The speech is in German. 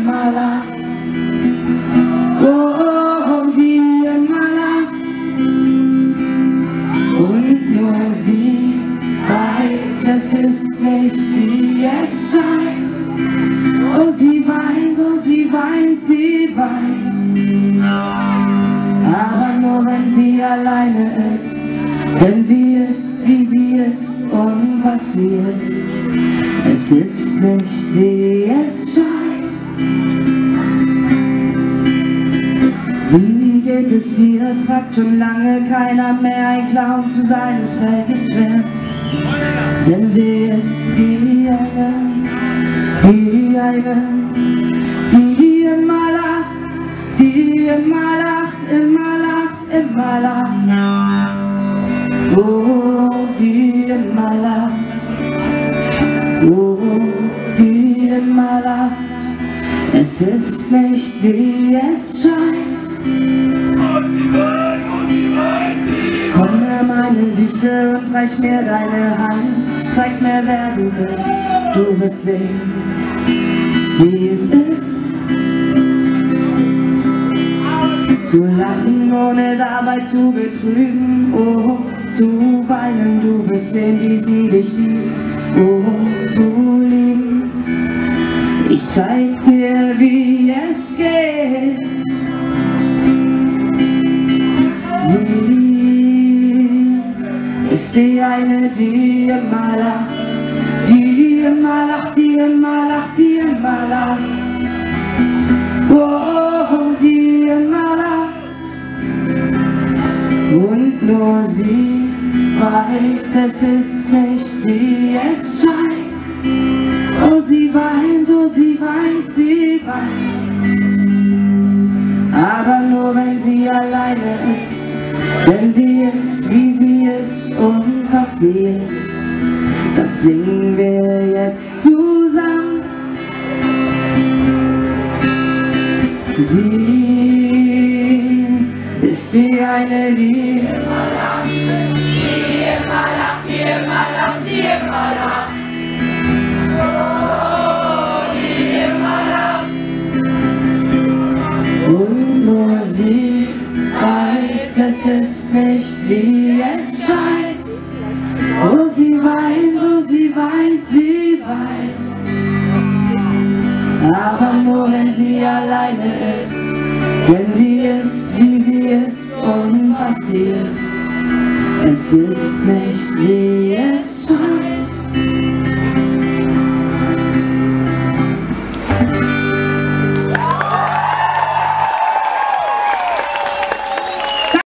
immer lacht. Oh, die immer lacht. Und nur sie weiß, es ist nicht, wie es scheint. Oh, sie weint, sie weint. Aber nur wenn sie alleine ist, denn sie ist, wie sie ist und was sie ist. Es ist nicht, wie es scheint. Wie geht es dir? Fragt schon lange keiner mehr. Ein Clown zu sein, es fällt nicht schwer. Denn sie ist die eine, die immer lacht, die immer lacht, immer lacht, immer lacht. Oh, die immer lacht, oh, die immer lacht. Es ist nicht, wie es scheint. Komm her, meine Süße, und reich mir deine Hand. Zeig mir, wer du bist, du wirst sehen, wie es ist. Zu lachen, ohne dabei zu betrügen, oh, zu weinen, du wirst sehen, wie sie dich liebt, oh, zu lieben. Ich zeig dir, wie es geht. Sie ist die eine, die immer lacht, die immer lacht, die immer lacht, die immer lacht. Oh, die immer lacht. Und nur sie weiß, es ist nicht, wie es scheint. Oh, sie weint, sie weint. Aber nur wenn sie alleine ist, denn sie ist, wie sie ist und was sie ist. Das singen wir jetzt zusammen. Sie ist die eine, die immer lacht, die immer lacht, die immer lacht, die immer lacht. Oh, die immer lacht. Und nur sie weiß, es ist nicht, wie es scheint. Oh, sie weint, sie weint. Aber nur wenn sie alleine ist, denn sie ist, wie sie ist und was sie ist. Es ist nicht, wie es scheint.